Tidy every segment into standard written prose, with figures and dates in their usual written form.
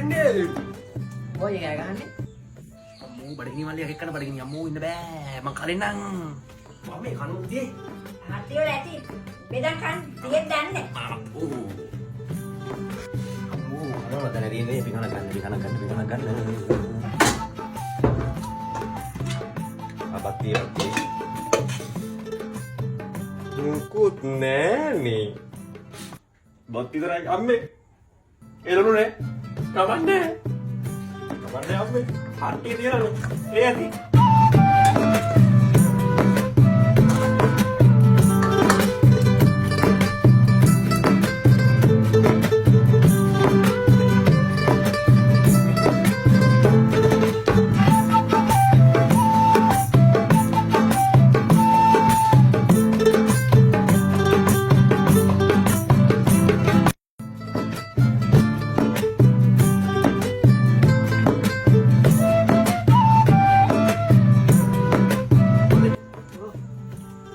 වෙන්නේ? කොයි එකයි ගහන්නේ? අම්මෝ බඩගිනි මල්ලියක් එක්කන බඩගිනි අම්මෝ ඉන්න බෑ. මං කලින් නම් මම මේ කනුද්දී. හත්ති වල ඇති. බෙදන් කන් තියෙත් දන්නේ. අම්මෝ අම්මෝ කනවද නැරින්නේ? පිකන ගන්න. අපත්තිය. මුකුත් නෑනේ. බත් විතරයි අම්මේ. එළනුනේ. කවන්නේ. කවන්නේ අම්මේ. හට්ටිය තියනනේ. ඒ ඇති.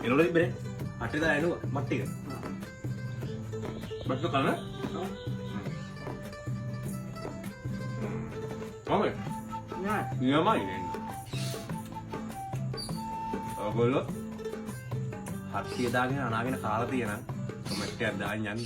එනොල තිබ්බනේ. හට්ටේ දාලා එනවා මත් ටික. බත් කන? කොහමද? නෑ. නියමයි නේ. ඔයගොල්ලෝ හට්ටිය දාගෙන අනාගෙන කාලා තියෙන කමෙන්ට් එකක් දාන්න යන්න.